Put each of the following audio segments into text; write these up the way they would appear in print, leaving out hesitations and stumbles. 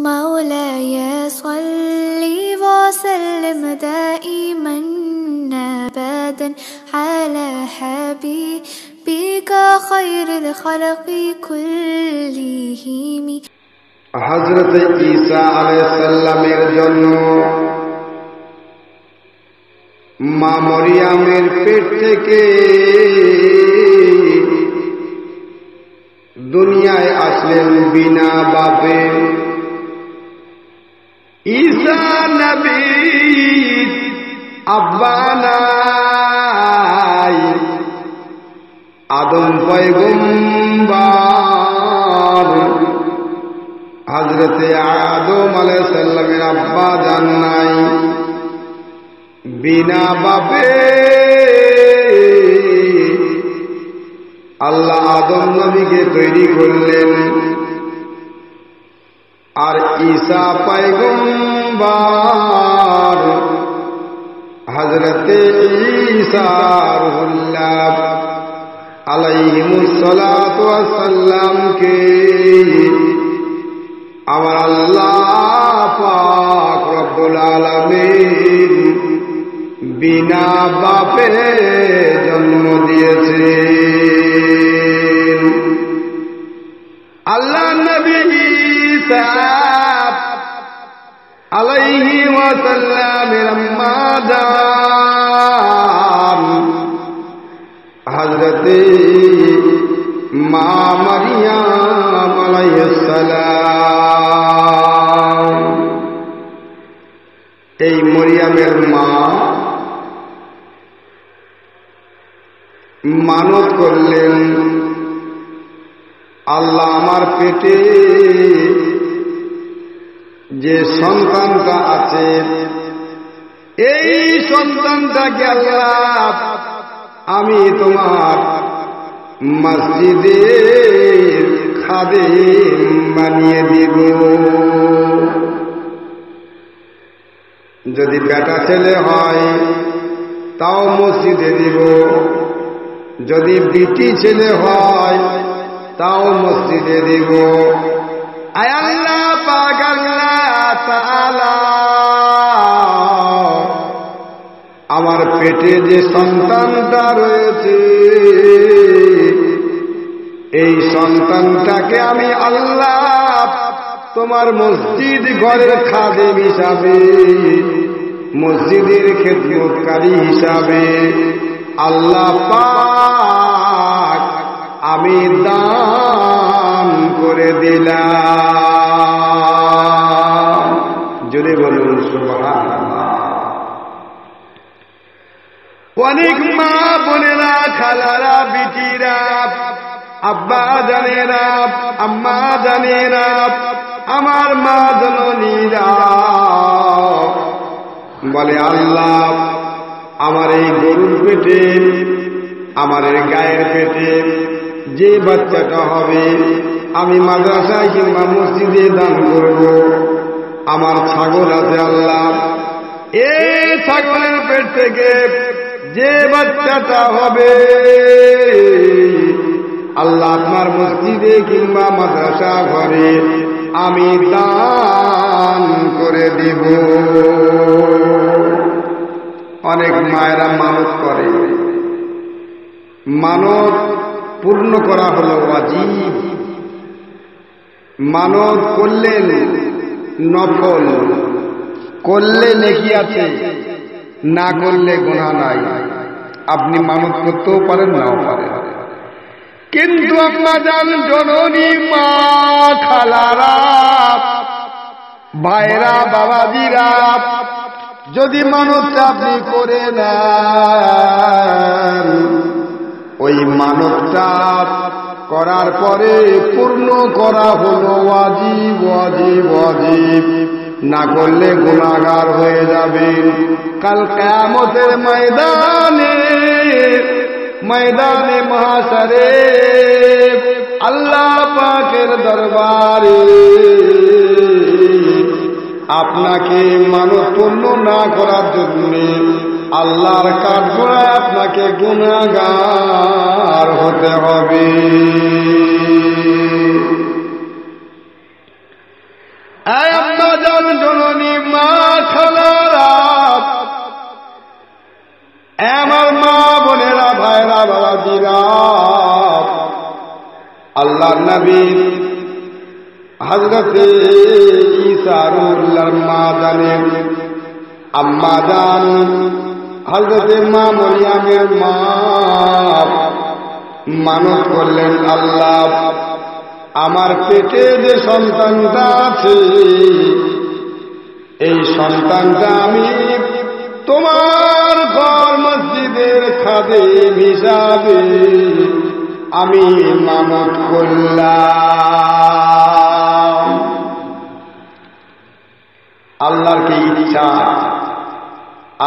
مولاي صل وسلم دائما أبدا على حبيبك خير الخلق كلهم হযরত ঈসা আলাইহিস সালামের জন্য মা মরিয়মের পেট থেকে দুনিয়ায় আসলেন বিনা বাপে। ঈসা নবী আব্বা নাই, আদম পয়গম্বর। হযরতে আদম আলাইহিস সালামের আব্বা জান নাই, বিনা বাপে আল্লাহ আদম নবীকে তৈরি করলেন। আর ঈসা পয়গম্বর, হযরতে ঈসা রুহুল্লাহ আলাইহিমুস সালাতু ওয়াস সালামকে আমার আল্লাহ পাক রব্বুল আলামিন বিনা বাপে জন্ম দিয়েছেন। আল্লাহ নবী ঈসা আলাইহি ওয়াসাল্লামের আম্মা জান হযরতে মা মারিয়াম আলাইহিস সালাম। এই মরিয়মের মা মানত করলেন, আল্লাহ আমার পেটে যে সন্তানটা আছে এই সন্তানটাকে আল্লাহ আমি তোমার মসজিদের খাদেম বানিয়ে দিব। যদি বেটা ছেলে হয় তাও মসজিদে দিব, যদি বিটি ছেলে হয় তাও মসজিদে দিব। আয় আল্লাহ পাক আল্লাহ তাআলা আমার পেটে যে সন্তানটা রয়েছে এই সন্তানটাকে আমি আল্লাহ তোমার মসজিদ ঘরের খাদেম হিসাবে, মসজিদের খেদমতকারী হিসাবে আল্লাহ পাক আমি দান করে দিলাম। জোরে বলুন সুবহানাল্লাহ। অনেক মা বোনেরা, খালারা, বিটিরা, আব্বা জানেরা, আম্মা জানেরা, আমার মা জননীরা বলে, আল্লাহ আমার এই গরুর পেটে, আমার এই গায়ের পেটে যে বাচ্চাটা হবে আমি মাদ্রাসায় কিংবা মসজিদে দান করব। আমার ছাগল আছে আল্লাহ, এই ছাগলের পেট থেকে যে বাচ্চাটা হবে আল্লাহ আপনার মসজিদে কিংবা মাদ্রাসা ঘরে আমি দান করে দিব। অনেক মায়েরা মানত করে, মানত পূর্ণ করা হলো ওয়াজিব। মানত করলেন নফল, করলে নেকি আছে, না করলে গুনাহ নাই। আপনি মানত করতেও পারেন, নাও পারেন। কিন্তু আম্মা জান, জননী, মা, খালারা, ভাইরা, বাবাজিরা, যদি মানতটা আপনি করে নেন, ওই মানতটা করার পরে পূর্ণ করা হলো ওয়াজিব, ওয়াজিব, ওয়াজিব। না করলে গুনাহগার হয়ে যাবেন। কাল কিয়ামতের ময়দানে, ময়দানে মাহশরে আল্লাহ পাকের দরবারে আপনাকে মানত পূর্ণ না করার জন্য আল্লাহর কাঠগড়ায় আপনাকে গুনাহগার হতে হবে। আয় নবী হযরতে ঈসা রুহুল্লাহর মা জানেন আম্মা জান হযরতে মা মরিয়মের মা মানত করলেন, আল্লাহ আমার পেটে যে সন্তানটা আছে এই সন্তানটা আমি তোমার ঘর মসজিদের খাদেম হিসাবে আমি মানত করলাম। আল্লাহর কি ইচ্ছা,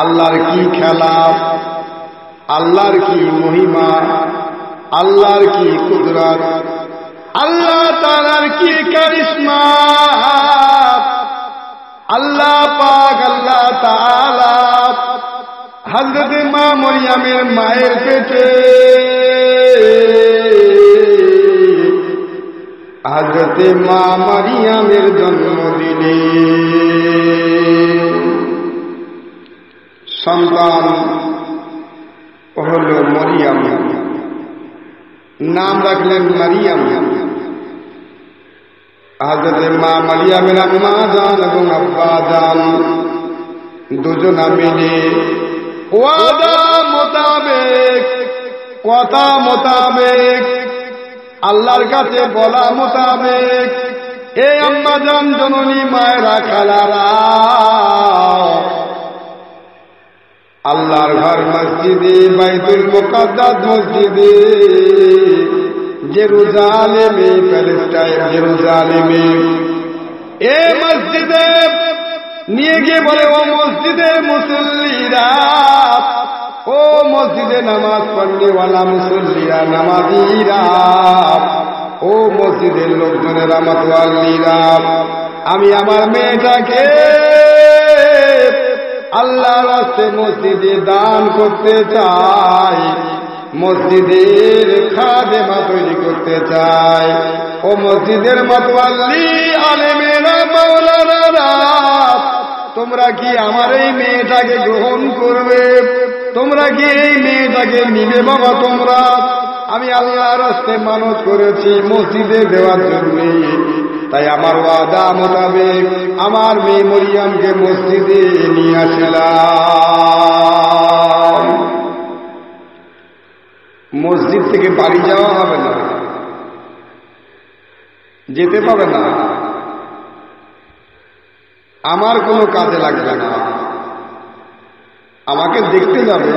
আল্লাহর কি খেলা, আল্লাহর কি মহিমা, আল্লাহর কি কুদরত, আল্লাহ তাআলার কি কারিশমা। আল্লাহ পাক আল্লাহ তাআলা হযরতে মা মরিয়মের মায়ের পেটে হযরতে মা মরিয়মের জন্ম দিলেন। সন্তান হল মরিয়ম, নাম রাখলেন মারিয়াম। হযরতে মা মারিয়ামের আম্মা জান এবং আব্বা জান দুজনা মিলে ওয়াদা মোতাবেক, কথা মোতাবেক, আল্লাহর কাছে বলা মোতাবেক এই আম্মা জান জননী মায়েরা খালারা আল্লাহর ঘর মসজিদে বাইতুল মুকাদ্দাস মসজিদে জেরুজালেমে, প্যালেস্টাইন জেরুজালেমে এ মসজিদে নিয়ে গিয়ে বলে, ও মসজিদের মুসল্লিরা, ও মসজিদে নামাজ পড়নেওয়ালা মুসল্লিরা, নামাজিরা, ও মসজিদের লোকজনেরা, মাতওয়াল্লিরা, আমি আমার মেয়েটাকে আল্লাহর রাস্তায় মসজিদে দান করতে চাই, মসজিদের খাদেমা তৈরি করতে চাই। ও মসজিদের মাতওয়াল্লি, আলেমেরা, মাওলানারা, তোমরা কি আমার এই মেয়েটাকে গ্রহণ করবে? তোমরা কি এই মেয়েটাকে নিবে? বাবা তোমরা, আমি আল্লাহর রাস্তায় মানত করেছি মসজিদে দেওয়ার জন্য, তাই আমার ওয়াদা মোতাবেক আমার মেয়ে মরিয়মকে মসজিদে নিয়ে আসলাম। মসজিদ থেকে বাড়ি যাওয়া হবে না, যেতে পাবে না, আমার কোনো কাজে লাগবে না, আমাকে দেখতে যাবে।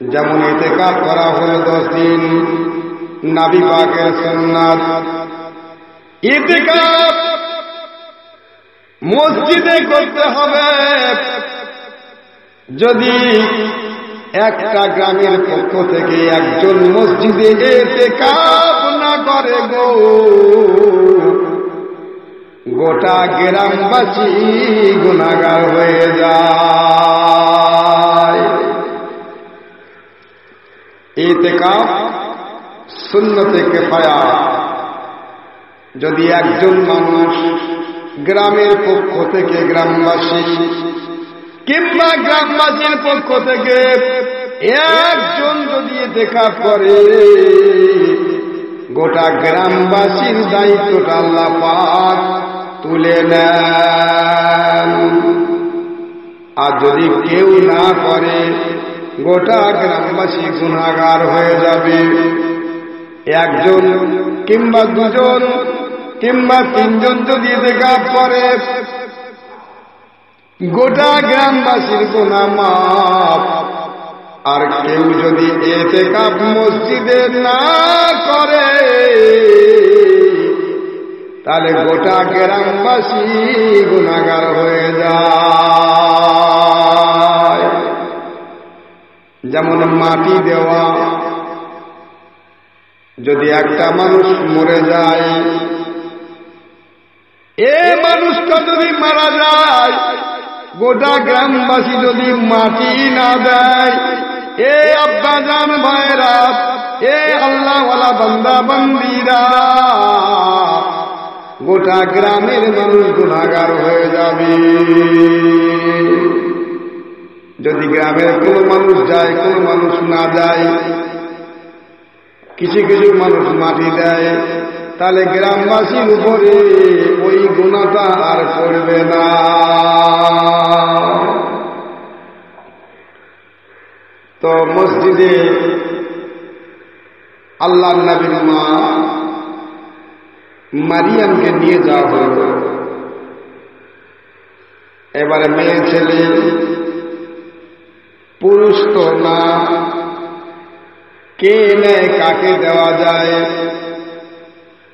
যেমন ইতিকাফ করা হলো 10 দিন, নবী পাকের সুন্নাত ইতিকাফ মসজিদে করতে হবে। যদি একটা গ্রামের পক্ষ থেকে একজন মসজিদে ইতিকাফ না করে গো, গোটা গ্রামবাসী গুনাহগার হয়ে যায়। ইতিকাফ সুন্নতে কিফায়া। যদি একজন মানুষ গ্রামের পক্ষ থেকে, গ্রামবাসী কিংবা গ্রামবাসীর পক্ষ থেকে একজন যদি ইতিকাফ করে, গোটা গ্রামবাসীর দায়িত্বটা আল্লাহ পাক তুলে নেন। আর যদি কেউ না করে, গোটা গ্রামবাসী গুনাহগার হয়ে যাবে। একজন কিংবা দুজন কিংবা তিনজন যদি ইতিকাফ করে, গোটা গ্রামবাসীর গুনাহ মাফ। আর কেউ যদি ইতিকাফ মসজিদে না করে, তাহলে গোটা গ্রামবাসী গুনাহগার হয়ে যায়। যেমন মাটি দেওয়া, যদি একটা মানুষ মরে যায়, এ মানুষটা যদি মারা যায়, গোটা গ্রামবাসী যদি মাটি না দেয়, এ আব্বাজান ভাইরা, এ আল্লাহওয়ালা বান্দা বান্দিরা, গোটা গ্রামের মানুষ গুনাহগার হয়ে যাবে। যদি গ্রামের কোনো মানুষ যায়, কোনো মানুষ না যায়, কিছু কিছু মানুষ মাটি দেয়, তাহলে গ্রামবাসীর উপরে ওই গুনাহটা আর পড়বে না। তো মসজিদে আল্লাহর নবীর মা মারিয়ামকে নিয়ে যাওয়া হল। এবারে মেয়ে ছেলে, পুরুষ তো না, কে নেয় কাকে দেওয়া যায়?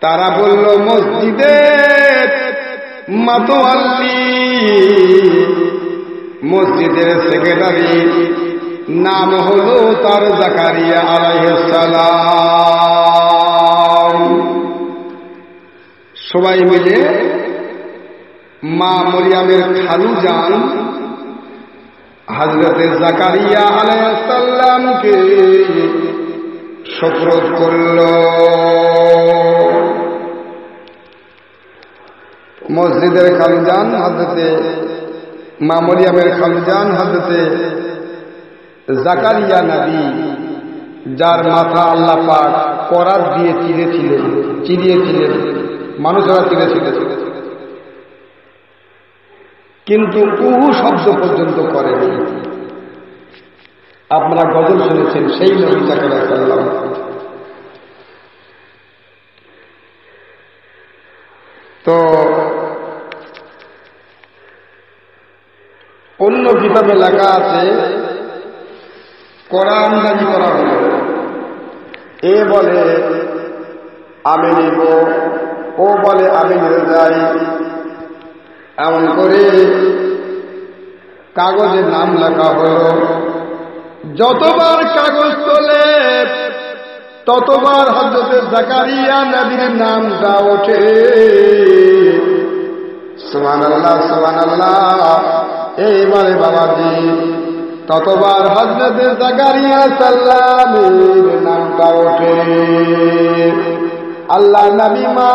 তারা বলল মসজিদে মাতোয়াল্লি, মসজিদের সেক্রেটারি, নাম হলো তার জাকারিয়া আলাইহিস সালাম। সবাই মিলে মা মরিয়মের খালু যান হযরতে জাকারিয়া আলাইহিস সালামকে সুপুরদ করল। মসজিদের খালুজান হযরতে মা মরিয়মের খালুজান হযরতে জাকারিয়া নবী, যার মাথা আল্লাহ পাক করাত দিয়ে চিরিয়েছিলেন, মানুষেরা চিরেছিলেন, কিন্তু উহু শব্দ পর্যন্ত করেনি। আপনারা গজল শুনেছেন সেই নবী জাকারিয়া সাল্লাম। তো অন্য কিতাবে লেখা আছে কোরআন নাযিল করা হলো, এ বলে আমি নিব, ও বলে আমি নিয়ে যাই, এমন করে কাগজে নাম লেখা হলো। যতবার কাগজ তোলে ততবার হযরত জাকারিয়া নবীর নামটা ওঠে। সুবহানাল্লাহ সুবহানাল্লাহ। এইবারে বাবাজি ততবার হযরত জাকারিয়া সাল্লামের নামটা ওঠে। আল্লাহ নবী মা,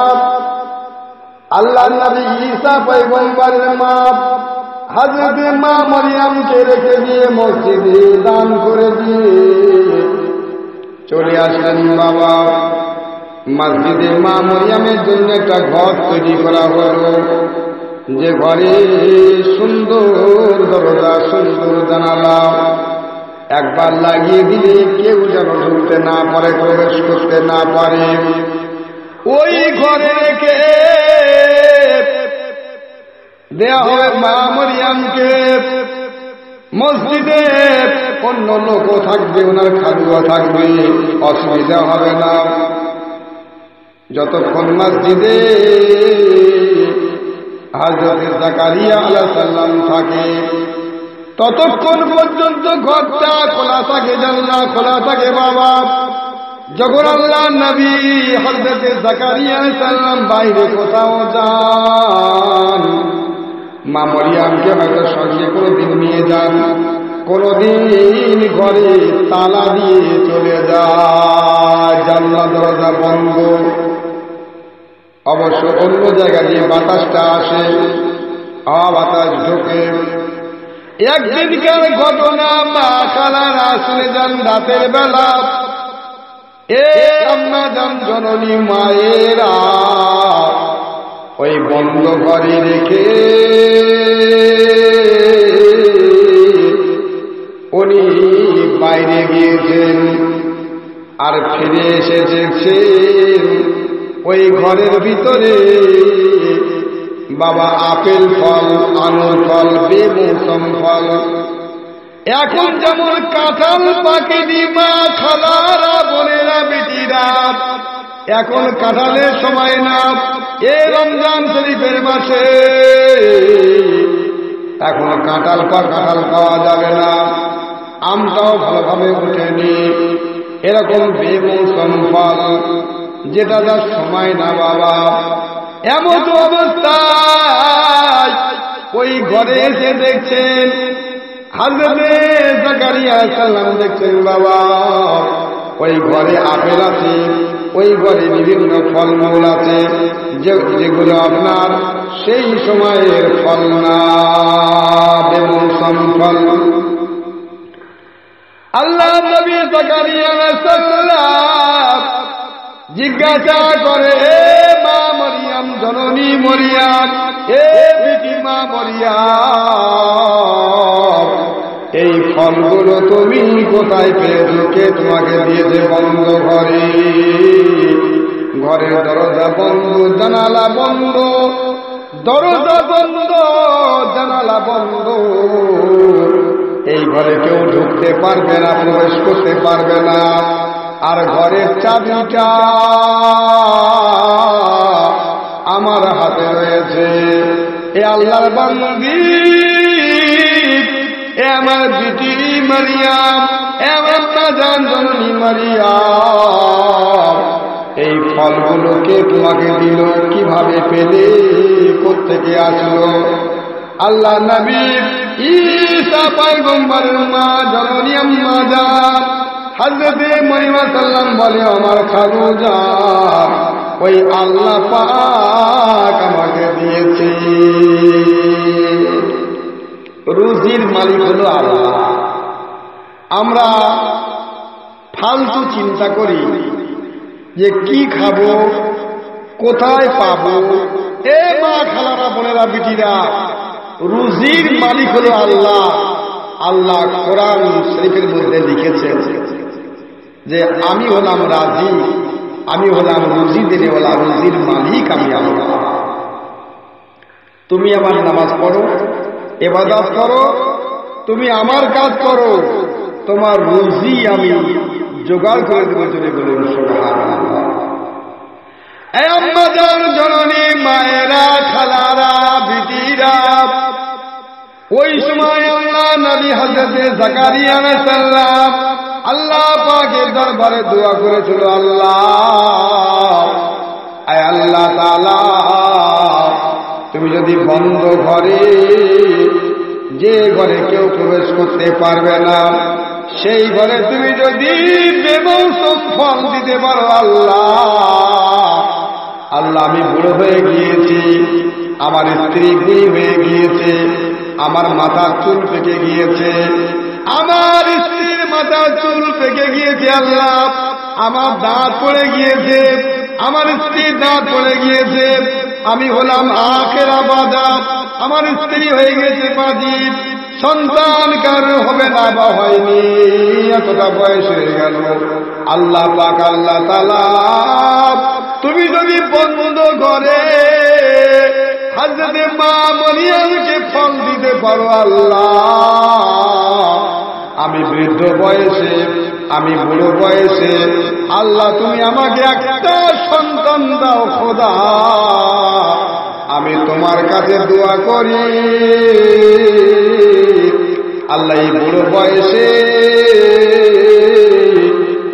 আল্লাহ নবী ঈসা পয়গম্বরের মা হযরত মা মরিয়মকে রেখে দিয়ে মসজিদে দান করে দিয়ে চলে আসলেন বাবা। মসজিদে মা মরিয়মের জন্য একটা ঘর তৈরি করা হলো, যে ঘরে সুন্দর দরজা, সুন্দর জানালা, একবার লাগিয়ে দিলে কেউ যেন ঢুকতে না পারে, প্রবেশ করতে না পারে। ওই ঘরে রেখে দেয়া হবে মা মরিয়মকে। মসজিদে অন্য লোকও থাকবে, ওনার খালুও থাকবে, অসুবিধা হবে না। যতক্ষণ মসজিদে হযরত জাকারিয়া আলাইহিস সালাম থাকে ততক্ষণ পর্যন্ত ঘরটা খোলা থাকে, জানলা খোলা থাকে বাবা। যখন আল্লাহ নবী হযরত জাকারিয়া আলাইহিস সালাম বাইরে কোথাও যান, মা মরিয়মকে হয়তো সঙ্গে কোনোদিন নিয়ে যান, কোনোদিন ঘরে তালা দিয়ে চলে যায়, জানলা দরজা বন্ধ। অবশ্য অন্য জায়গায় যে বাতাসটা আসে, হাওয়া বাতাস ঢোকে। একদিনকার ঘটনা, মা খালারা শুনে যান রাতের বেলা, এ আম্মা জান জননী মায়েরা ওই বন্ধ ঘরে রেখে উনি বাইরে গিয়েছেন, আর ফিরে এসে দেখছেন ওই ঘরের ভিতরে বাবা আপেল ফল, আঙুর ফল, বেমৌসম ফল। এখন যেমন কাঁঠাল পাকেনি মা খালারা, বোনেরা, বেটিরা, এখন কাঁঠালের সময় না, এ রমজান শরীফের মাসে এখন কাঁঠাল পাওয়া যাবে না, আমটাও ভালোভাবে ওঠেনি। এরকম বেমৌসম ফল, যেটা যার সময় না বাবা। এমন অবস্থায় ওই ঘরে এসে দেখছেন হযরত জাকারিয়া আলাইহিস সালাম, দেখছেন বাবা ওই ঘরে আপেল আছে, ওই ঘরে বিভিন্ন ফলমূল আছে, যেগুলো আপনার সেই সময়ের ফল না, বেমৌসম ফল। আল্লাহ নবী জাকারিয়া আলাইহিস সালাম জিজ্ঞাসা করে, এ মা মরিয়াম, জননী মরিয়াম, এ বিটি মা মরিয়াম, এই ফলগুলো তুমি কোথায় পেয়েছো? কে তোমাকে দিয়েছে? বন্ধ ঘরে, ঘরের দরজা বন্ধ, জানালা বন্ধ, দরজা বন্ধ, জানালা বন্ধ, এই ঘরে কেউ ঢুকতে পারবে না, প্রবেশ করতে পারবে না। আর ঘরের চাবিটা আমার হাতে রয়েছে। এ আল্লাহর বান্দি, এ আমার বিটি মারিয়াম, এ আমার জান জননী মারিয়াম, এই ফলগুলোকে তোমাকে দিল, কিভাবে পেলে? কোত্থেকে আসলো? আল্লাহ নবী ঈসা পয়গম্বরের মা জননী আম্মা জান হযরতে মরিয়ম সাল্লাম বলে, আমার খালুজা, ওই আল্লাহ পাক আমাকে দিয়েছে। রুজির মালিক হলো আল্লাহ। আমরা ফালতু চিন্তা করি যে কি খাবো, কোথায় পাবো। এ মা খালারা, বোনেরা, বিটিরা, রুজির মালিক হলো আল্লাহ। আল্লাহ কোরআন শরীফের মধ্যে লিখেছেন যে আমি হলাম রাজি, আমি হলাম রুজি দেনেওয়ালা, রুজির মালিক আমি আল্লাহ। তুমি আমার নামাজ পড়ো, ইবাদত করো, তুমি আমার কাজ করো, তোমার রুজি আমি জোগাড় করে দেবো। চলে বলুন সুবহানাল্লাহ। এই আম্মা জান, জননী, মায়েরা, খালারা, বিটিরা, ওই সময় আল্লাহ নবী হযরতে জাকারিয়া আলাইহিস সালাম আল্লাহ পাকের দরবারে দোয়া করেছিল, আল্লাহ, আয় আল্লাহ তাআলা, তুমি যদি বন্ধ ঘরে, যে ঘরে কেউ প্রবেশ করতে পারবে না, সেই ঘরে তুমি যদি বেমৌসুম ফল দিতে পারো, আল্লাহ, আল্লাহ, আমি বুড়ো হয়ে গিয়েছি, আমার স্ত্রী বুড়ি হয়ে গিয়েছে, আমার মাথার চুল পেকে গিয়েছে, আমার স্ত্রীর মাথার চুল পেকে গিয়েছে, আল্লাহ, আমার দাঁত পড়ে গিয়েছে, আমার স্ত্রীর দাঁত পড়ে গিয়েছে, আমি হলাম আখেরা বাদা, আমার স্ত্রী হয়ে গেছে বাজি, সন্তান কারো হবে না বা হয়নি, এতটা বয়স হয়ে গেল। আল্লাহ পাক, আল্লাহ তাআলা, তুমি যদি বন্ধ করে হযরতে মা মরিয়মকে ফল দিতে পারো, আল্লাহ, আমি বৃদ্ধ বয়সে, আমি বুড়ো বয়সে, আল্লাহ, তুমি আমাকে একটা সন্তান দাও খোদা, আমি তোমার কাছে দোয়া করি, আল্লাহ, এই বুড়ো বয়সে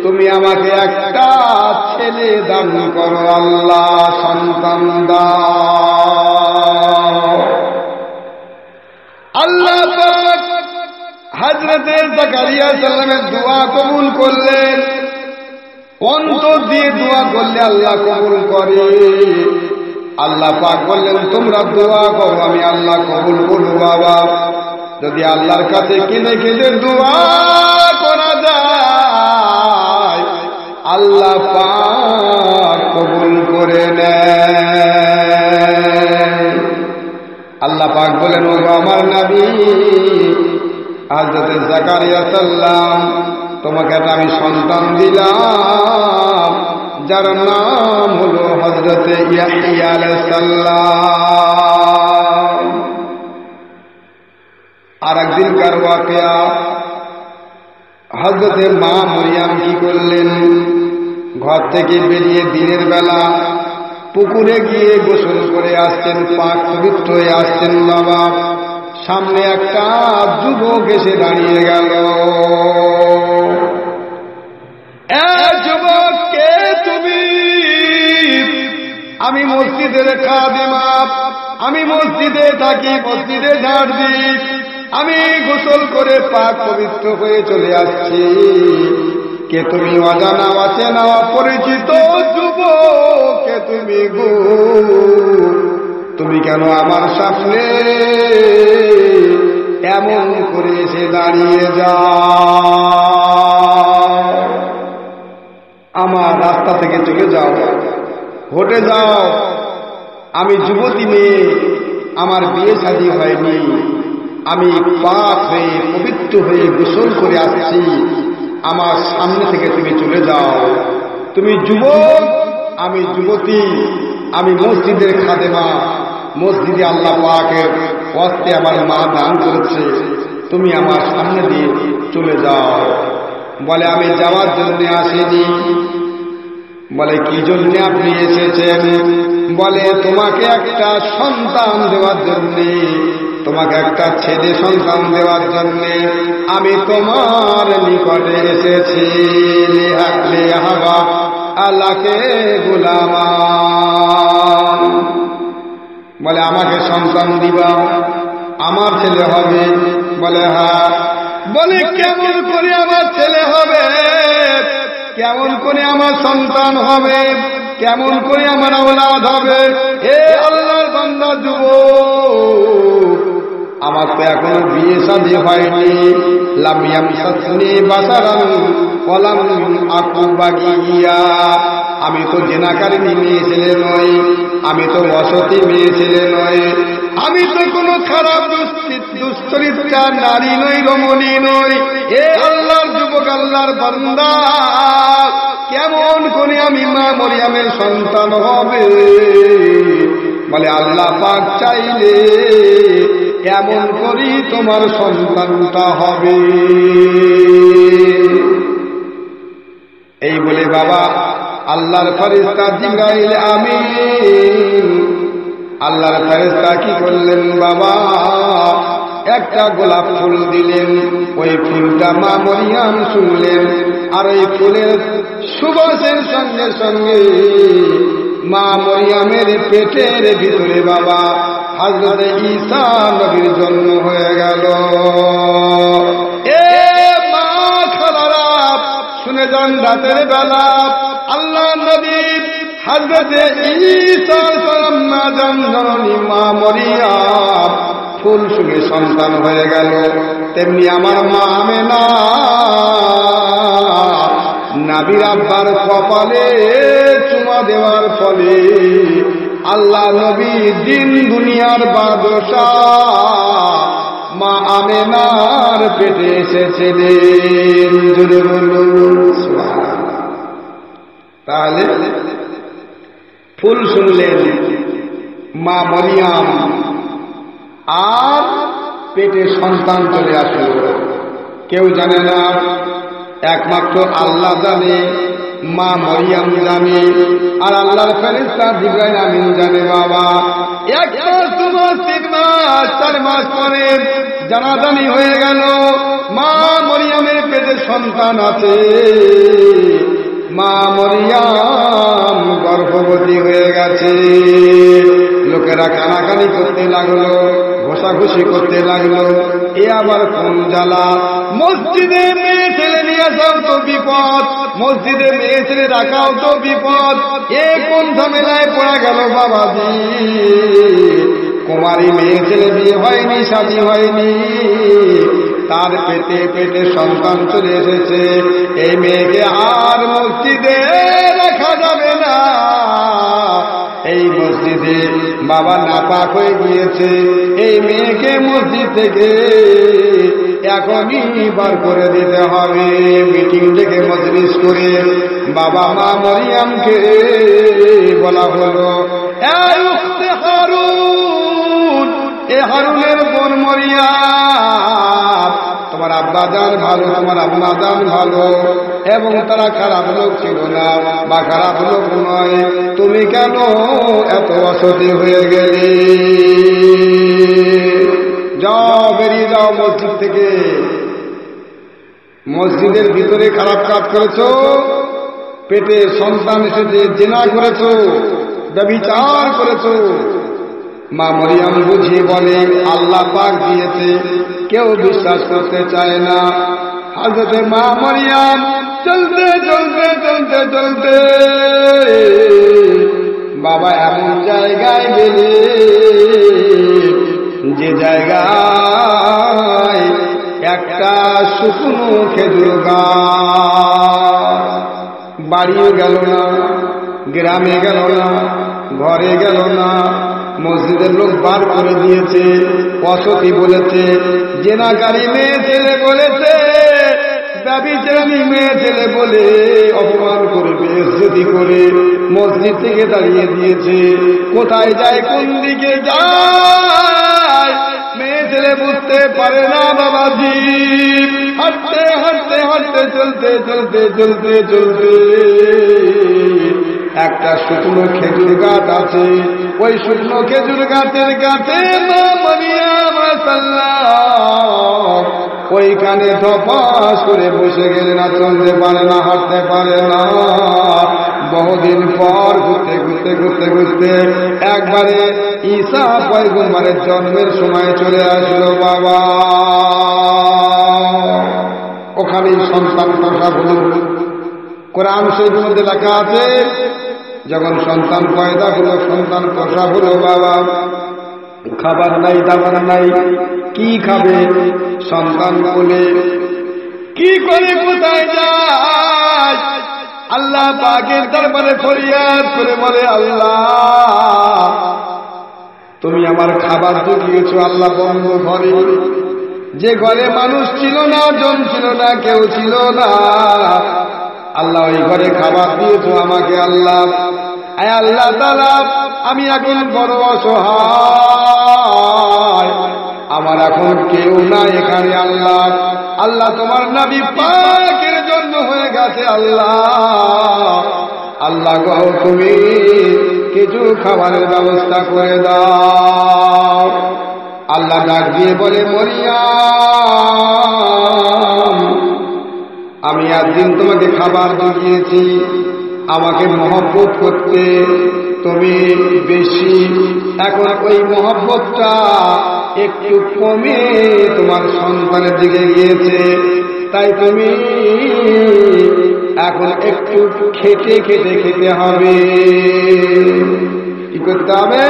তুমি আমাকে একটা ছেলে দান করো, আল্লাহ, সন্তান দাও। আল্লাহ পাক হযরতে জাকারিয়া সাল্লামের দোয়া কবুল করলেন। অন্তর দিয়ে দোয়া করলে আল্লাহ কবুল করে। আল্লাহ পাক বললেন, তোমরা দোয়া করো, আমি আল্লাহ কবুল করবো। বাবা, যদি আল্লাহর কাছে কেঁদে কেঁদে দোয়া করা যায়, আল্লাহ পাক কবুল করে নেয়। আল্লাহ পাক বলেন, ও আমার নবী হযরতে জাকারিয়া সাল্লাম, তোমাকে আমি সন্তান দিলাম, যার নাম হলো হযরতে ইয়াহইয়া আলাইহিস সালাম। আর একদিনকার ওয়াকিয়া, হযরতে মা মরিয়ম কি করলেন, ঘর থেকে বেরিয়ে দিনের বেলা পুকুরে গিয়ে গোসল করে আসছেন, পাক পবিত্র হয়ে আসছেন। বাবা, সামনে একটা যুবক এসে দাঁড়িয়ে গেল। যুবক, কে তুমি? আমি মসজিদের খাদেমা, আমি মসজিদে থাকি, মসজিদে ঝাড় দিই, আমি গোসল করে পাক পবিত্র হয়ে চলে আসছি। কে তুমি? অজানা অচেনা অপরিচিত যুবক, কে তুমি গো? তুমি কেন আমার সামনে এমন করে এসে দাঁড়িয়ে যাও? আমার রাস্তা থেকে চলে যাও, হটে যাও। আমি যুবতী মেয়ে, আমার বিয়ে শাদী হয়নি, আমি পাক হয়ে পবিত্র হয়ে গোসল করে আসছি, আমার সামনে থেকে তুমি চলে যাও। তুমি যুবক, আমি যুবতী, আমি মসজিদের খাদেমা, মসজিদে আল্লাহ পাকের ওয়াস্তে আমার মা দান করেছে, তুমি আমার সামনে দিয়ে চলে যাও। বলে আমি যাওয়ার জন্য আসিনি। বলে কি জন্য আপনি এসেছেন? বলে তোমাকে একটা সন্তান দেওয়ার জন্য, তোমাকে একটা ছেলে সন্তান দেওয়ার জন্য আমি তোমার নিকটে এসেছি। আল্লাহকে গোলামা। বলে আমাকে সন্তান দিবা, আমার ছেলে হবে? বলে হ্যাঁ। বলে কেমন করে আমার ছেলে হবে, কেমন করে আমার সন্তান হবে, কেমন করে আমার আওলাদ হবে? এ আল্লাহর বান্দা যুবক, আমার তো এখনো বিয়ে শাদী হয়নি। লাম ইয়ামসাসনি বাশারান ওয়া লাম আকু বাগিয়া। আমি তো জেনাকারিনী মেয়ে ছেলে নই, আমি তো অসতী মেয়ে ছেলে নই, আমি তো কোনো খারাপ দুশ্চরিত্রা নারী নই, রমণী নই। এ আল্লাহর যুবক, আল্লাহর বান্দা, কেমন করে আমি মা মরিয়মের সন্তান হবে? বলে আল্লাহ পাক চাইলে কেমন করি তোমার সন্তানটা হবে। এই বলে বাবা আল্লাহর ফেরেশতা জিবরাইল আমিন, আল্লাহর ফেরেশতা কি করলেন বাবা? একটা গোলাপ ফুল দিলেন। ওই ফুলটা মা মরিয়ম শুনলেন, আর ওই ফুলের সুবাসের সঙ্গে সঙ্গে মা মরিয়মের পেটের ভিতরে বাবা হযরত ঈসা নবীর জন্ম হয়ে গেল। এ মা খালারা শুনে যান, রাতের বেলা আল্লাহ নবী হযরত ঈসা সালাম না জান জননী মা মরিয়ম ফুল শুনে সন্তান হয়ে গেল। তেমনি আমার মা আমেনা নবীর আব্বার কপালে চুমা দেওয়ার ফলে আল্লাহ নবী দিন দুনিয়ার বাদশাহ মা আমেনার পেটে এসেছিলেন। জোরে বলুন সুবহানাল্লাহ। তাহলে ফুল শুনলেন মা মরিয়ম, আর পেটে সন্তান চলে আসলো। কেউ জানে না, একমাত্র আল্লাহ জানে, মা মরিয়ম জানে, আর আল্লাহর ফেরেশতা জিবরাইল আমিন জানে। বাবা 1 মাস 2 মাস 3 মাস 4 মাস পরে জানাজানি হয়ে গেল, মা মরিয়মের পেটে সন্তান আছে। মা মরিয়ম গর্ভবতী হয়ে গেছে। লোকেরা কানাকানি করতে লাগলো, ঘোষাঘুষি করতে লাগলো। এ আবার কোন জ্বালা! মসজিদে মেয়ে ছেলে নিয়ে আসাও তো বিপদ, মসজিদে মেয়ে ছেলে রাখাও তো বিপদ। এ কোন ঝামেলায় পড়া গেল বাবাজি! কুমারী মেয়ে ছেলে বিয়ে হয়নি, শাদী হয়নি, তার পেটে পেটে সন্তান চলে এসেছে। এই মেয়েকে আর মসজিদে রাখা যাবে না। এই মসজিদে বাবা নাপাক হয়ে গিয়েছে। এই মেয়েকে মসজিদ থেকে এখনই বার করে দিতে হবে। মিটিং থেকে মজলিস করে বাবা মা মরিয়মকে বলা হলো, এই উখতে হারুন, এ হারুনের বোন মরিয়ম, তোমার আব্বা জান ভালো, তোমার আম্মা জান ভালো, এবং তারা খারাপ লোক ছিল না বা খারাপ লোক নয়। তুমি কেন এত অসতী হয়ে গেলে? যাও, বেরিয়ে যাও মসজিদ থেকে। মসজিদের ভিতরে খারাপ কাজ করেছো, পেটে সন্তান এসেছে, জিনা করেছো, ব্যভিচার করেছো। মা মরিয়ম বুঝিয়ে বলে, আল্লাহ পাক দিয়েছে, কেউ বিশ্বাস করতে চায় না। হযরত মা মরিয়ম চলতে চলতে চলতে চলতে বাবা এমন জায়গায় গেলে, যে জায়গায় একটা শুকনো খেজুর গাছ, বাড়িও গেল না, গ্রামে গেল না, ঘরে গেল না, মসজিদের লোক বার করে দিয়েছে, অসতি বলেছে, জেনাকারী মেয়ে ছেলে বলেছে, ব্যভিচারী মেয়ে ছেলে বলে অপমান করে বেইজ্জতি করে মসজিদ থেকে তাড়িয়ে দিয়েছে। কোথায় যায়, কোন দিকে যায় মেয়ে ছেলে বুঝতে পারে না বাবাজি। হাঁটতে হাঁটতে হাঁটতে চলতে চলতে চলতে চলতে একটা শুকনো খেজুর গাছ আছে, ওই শুকনো খেজুর গাছের কাছে মা মারিয়াম সাল্লাল্লাহু ওইখানে ধপাস করে বসে গেলেন। না চলতে পারে না, হাঁটতে পারে না। বহুদিন পর ঘুরতে ঘুরতে ঘুরতে ঘুরতে একবারে ঈসা পয়গম্বরের জন্মের সময় চলে আসলো বাবা। ওখানেই সন্তান প্রসব হল। কোরআন শরীফের মধ্যে লেখা আছে, যখন সন্তান পয়দা হলো, সন্তান প্রসব হলো বাবা, খাবার নাই, দাবার নাই, কি খাবে? সন্তান বলে কি করে কোথায় যায়? আল্লাহ পাকের দরবারে ফরিয়াদ করে বলে, আল্লাহ তুমি আমার খাবার জুগিয়েছো। আল্লাহ বন্ধ ঘরে, যে ঘরে মানুষ ছিল না, জন ছিল না, কেউ ছিল না, আল্লাহ ওই ঘরে খাবার দিয়েছো আমাকে। আল্লাহ আয় আল্লাহ তাআলা, আমি এখন বড় অসহায়, আমার এখন কেউ না এখানে। আল্লাহ আল্লাহ তোমার নবী পাকের জন্য হয়ে গেছে। আল্লাহ আল্লাহ গো, তুমি কিছু খাবারের ব্যবস্থা করে দাও। আল্লাহ ডাক দিয়ে বলে, মরিয়াম আমি একদিন তোমাকে খাবার দিয়েছি, আমাকে মহব্বত করতে তুমি বেশি, এখন ওই মহব্বতটা একটু কমে তোমার সন্তানের দিকে গিয়েছে, তাই তুমি এখন একটু খেতে খেতে খেতে হবে। কি করতে হবে?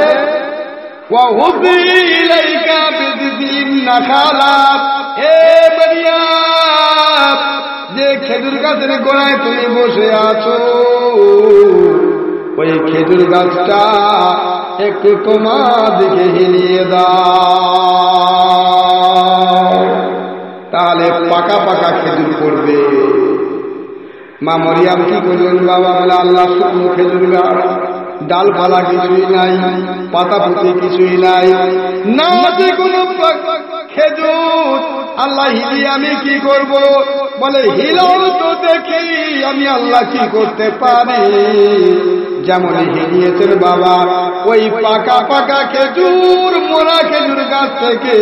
যে খেজুর গাছের গোড়ায় তুমি বসে আছো, ওই খেজুর গাছটা একটু তোমার দিকে হিলিয়ে দাও, তাহলে পাকা পাকা খেজুর পড়বে। মা মরিয়াম কি করলেন বাবা? বলে, আল্লাহ শুকনো খেজুর গাছ, ডালপালা কিছুই নাই, পাতা পুঁতি কিছুই নাই, না যে কোনো খেজুর। আল্লাহ হিলিয়ে আমি কি করব? বলে, হিলাও তো দেখি আমি আল্লাহ কি করতে পারি। যেমন হিলিয়েছেন বাবা, ওই পাকা পাকা খেজুর, মোরা খেজুর গাছ থেকে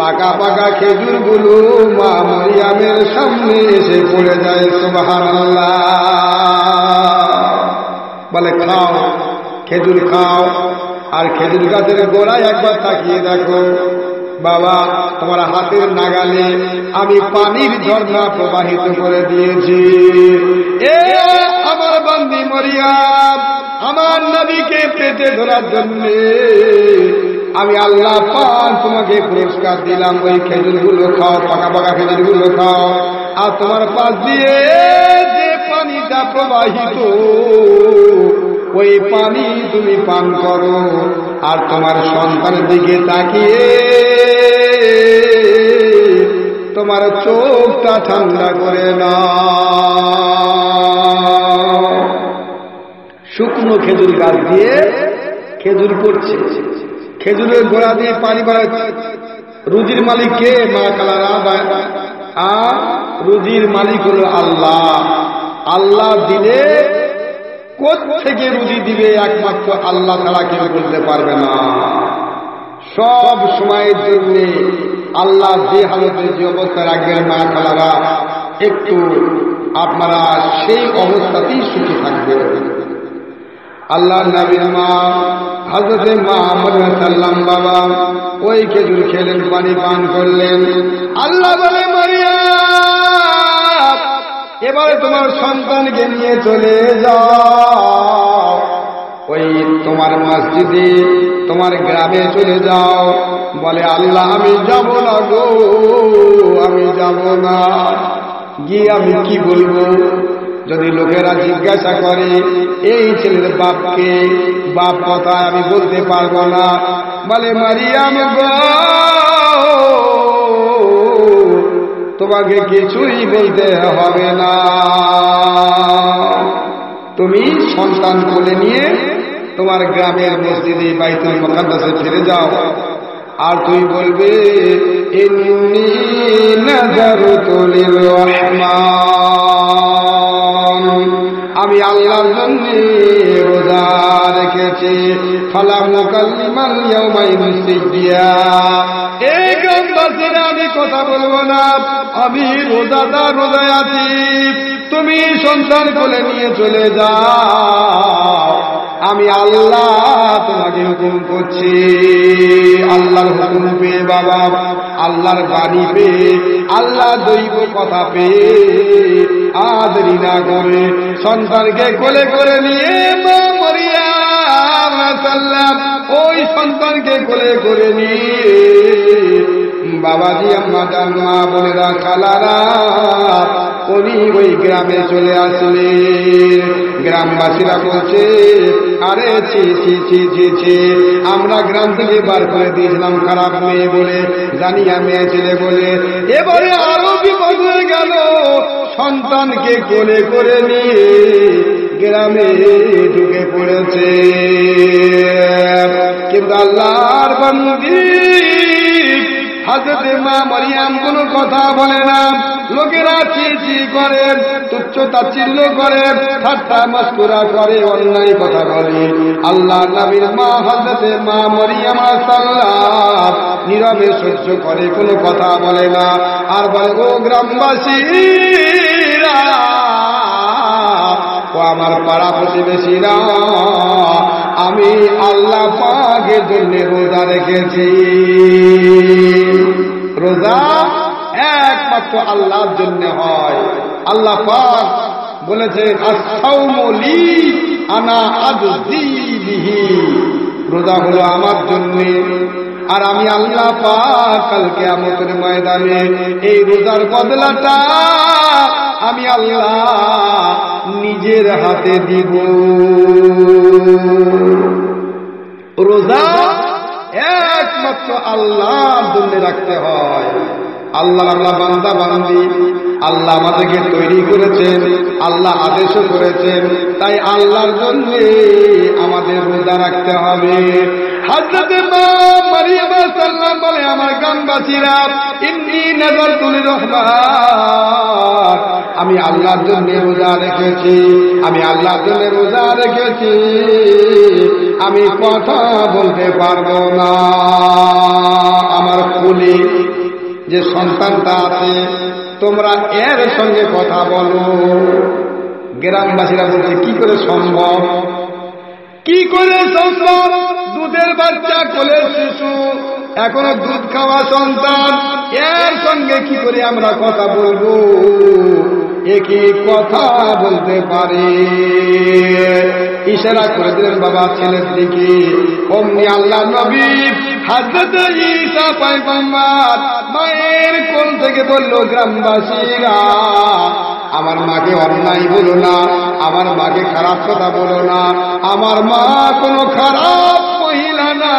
পাকা পাকা খেজুর গুলো মা মরিয়ামের সামনে এসে পড়ে যায়। সুবহানাল্লাহ। বলে, খাও খেজুর খাও। আর খেজুর গাছের গোড়ায় একবার তাকিয়ে দেখো বাবা, তোমার হাতের নাগালে আমি পানির ঝর্ণা প্রবাহিত করে দিয়েছি। এ আমার বান্দি মরিয়াম, আমার নবীকে পেটে ধরার জন্য আমি আল্লাহ পাক তোমাকে পুরস্কার দিলাম। ওই খেজুরগুলো খাও, পাকা পাকা খেজুরগুলো খাও, আর তোমার পাশ দিয়ে যে পানিটা প্রবাহিত, ওই পানি তুমি পান করো, আর তোমার সন্তানের দিকে তাকিয়ে তোমার চোখটা ঠান্ডা করে নাও। শুকনো খেজুর গাছ দিয়ে খেজুর পড়ছে, খেজুরের গোড়া দিয়ে পানি বাড়াচ্ছে। রুজির মালিক কে? মা কালারা। আর রুজির মালিক হলো আল্লাহ। আল্লাহ দিলে কোত্থেকে রুজি দিবে একমাত্র আল্লাহ ছাড়া কেউ বলতে পারবে না। সব সময়ের জন্য আল্লাহ যে হালতে যে অবস্থা রাখবেন মা খালারা, একটু আপনারা সেই অবস্থাতেই সুখী থাকবে। আল্লাহর নবীর মা হযরতে মুহাম্মদ সাল্লাল্লাহু আলাইহি বাবা ওই খেজুর খেলেন, পানি পান করলেন। আল্লাহ বলে, মারিয়াম এবারে তোমার সন্তানকে নিয়ে চলে যাও, ওই তোমার মসজিদে, তোমার গ্রামে চলে যাও। বলে, আল্লাহ আমি যাব না গো, আমি যাব না। গিয়ে আমি কি বলবো? যদি লোকেরা জিজ্ঞাসা করে এই ছেলের বাপকে, বাপ কথা আমি বলতে পারবো না, বলে মারিয়াম গো তোমাকে কিছুই বলতে হবে না, তুমি সন্তান কোলে নিয়ে তোমার গ্রামের মসজিদে বাইতুল মুকাদ্দাসে ফিরে যাও, আর তুই বলবে ইন্নী নাযারতু লির-রহমান, আমি আল্লাহর জন্য রোজা রেখেছি, ফালাম নুকাল্লিমাল ইয়াওমা ইনসিয়া, এই গ্রামবাসীরা আমি কথা বলবো না, আমি রোজাদার, রোজায় আছি, তুমি সন্তান কোলে নিয়ে চলে যাও, আমি আল্লাহ তোমাকে হুকুম করছি। আল্লাহর হুকুম পেয়ে বাবা, আল্লাহর বাণী পেয়ে, আল্লাহ দৈব কথা পেয়ে আর দেরি না করে সন্তানকে কোলে করে নিয়ে মা মরিয়াম সাল্লাম ওই সন্তানকে কোলে করে নিয়ে বাবাজি আম্মা জান মা বোনেরা খালারা উনি ওই গ্রামে চলে আসলেন। গ্রামবাসীরা বলছে আরে ছি ছি ছি ছি ছি, আমরা গ্রাম থেকে বার করে দিয়েছিলাম খারাপ মেয়ে বলে, জানিয়া মেয়ে ছেলে বলে, এবারে আরো বিপদ হয়ে গেল, সন্তানকে কোলে করে নিয়ে গ্রামে ঢুকে পড়েছে। কিন্তু আল্লাহর বান্দি হযরত মা মরিয়াম কোনো কথা বলে না, লোকেরা চি চি করে, তুচ্ছ তাচ্ছিল্য করে, ঠাট্টা মস্করা করে, অন্যায় কথা বলে। আল্লাহর নবীর মা হযরত মা মরিয়াম সাল্লাম নীরবে সহ্য করে, কোনো কথা বলে না, আর বলে ও গ্রামবাসীরা, ও আমার পাড়া প্রতিবেশীরা, আমি আল্লাহ পাকের জন্য রোজা রেখেছি। রোজা একমাত্র আল্লাহর জন্য হয়। আল্লাহ পাক বলেছে আস-সাওমু লি আনা আজজি বিহি, রোজা হলো আমার জন্য, আর আমি আল্লাহ পাক কাল কিয়ামতের ময়দানে এই রোজার বদলাটা আমি আল্লাহ নিজের হাতে দিব। রোজা একমাত্র আল্লাহর জন্য রাখতে হয়। আল্লাহ আল্লাহ বান্দা বান্দি, আল্লাহ আমাদেরকে তৈরি করেছেন, আল্লাহ আদেশও করেছেন, তাই আল্লাহর জন্য আমাদের রোজা রাখতে হবে। হযরত মা মরিয়ম সাল্লাম বলে আমার গ্রামবাসীরা, ইন্নী নাযারতু লির-রহমান, আমি আল্লাহর জন্য রোজা রেখেছি, আমি আল্লাহর জন্য রোজা রেখেছি, আমি কথা বলতে পারবো না। আমার কোলে যে সন্তানটা আছে তোমরা এর সঙ্গে কথা বলো। গ্রামবাসীরা বলছে কি করে সম্ভব, কি করে সম্ভব, দুধের বাচ্চা, কোলের শিশু, এখনো দুধ খাওয়া সন্তান, এর সঙ্গে কি করে আমরা কথা বলবো, একই কথা বলতে পারে। ইশারা করে দিলেন বাবা ছেলের দিকে, অমনি আল্লাহ নবী হযরত ঈসা পয়গম্বর মায়ের কোল থেকে বলল, গ্রামবাসীরা আমার মাকে অন্যায় বলো না, আমার মাকে খারাপ কথা বলো না, আমার মা কোনো খারাপ মহিলা না,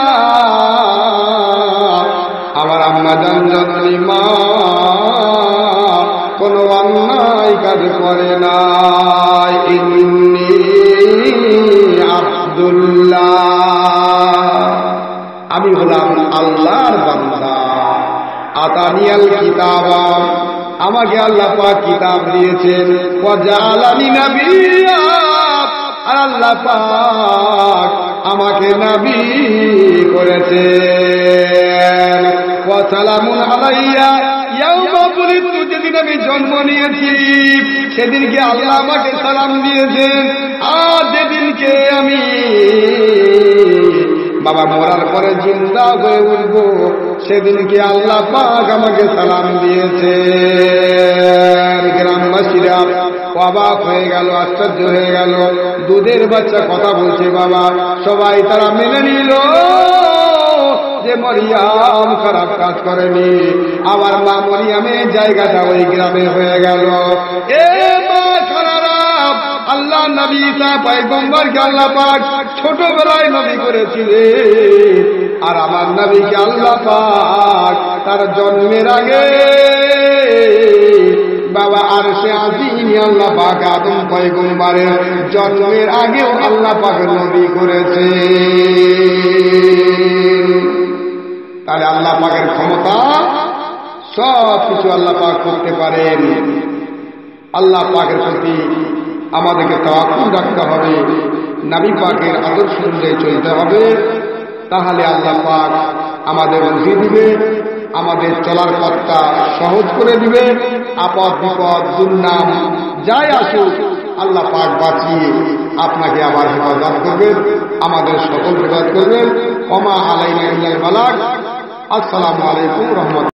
আমার আম্মা জান জননী মা কোনো অন্যায় কাজ করে না। ইন্নী আব্দুল্লাহ, আমি হলাম আল্লাহর বান্দা। আতানিয়াল কিতাবা, আমাকে আল্লাহ পাক কিতাব দিয়েছেন, ওয়া জাআলানি নাবিয়্যা, আর আল্লাহ পাক আমাকে নবী করেছেন। ওয়া সালামুন আলাইয়া ইয়াওমা বুলিদতু, যেদিন আমি জন্ম নিয়েছি সেদিনকে আল্লাহ আমাকে সালাম দিয়েছেন, আর যেদিনকে আমি বাবা মরার পরে জিন্দা হয়ে উঠবো সেদিনকে আল্লাহ পাক আমাকে সালাম দিয়েছে। গ্রামবাসীরা অবাক হয়ে গেল, আশ্চর্য হয়ে গেল, দুধের বাচ্চা কথা বলছে বাবা, সবাই তারা মেনে নিল যে মরিয়াম খারাপ কাজ করেনি। আমার মা মরিয়ামের জায়গাটা ওই গ্রামে হয়ে গেল। এ মা খালারা, আল্লাহ নবী ঈসা পয়গম্বরকে আল্লাহ পাক ছোটবেলায় নবী করেছিলেন, আর আমার নবীকে আল্লাহ পাক তার জন্মের আগে বাবা আরশে আজিমে আল্লাহ পাক আদম পয়গম্বরের জন্মের আগেও আল্লাহ পাক নবী করেছে। তাহলে আল্লাহ পাকের ক্ষমতা, সব কিছু আল্লাহ পাক করতে পারেন। আল্লাহ পাকের প্রতি আমাদেরকে তাওয়াক্কুল রাখতে হবে, নবী পাকের আদর্শ অনুযায়ী চলতে হবে, তাহলে আল্লাহ পাক আমাদের রুজি দিবে, আমাদের চলার পথটা সহজ করে দিবে। আপদ বিপদ দুর্নাম যাই আসুক আল্লাহ পাক বাঁচিয়ে আপনাকে আবার হেফাজত করবেন, আমাদের সকল হেফাজত করবেন। ওমা আলাইনা ইল্লাল বালাগ। আসসালামু আলাইকুম রহমতুল্লাহ।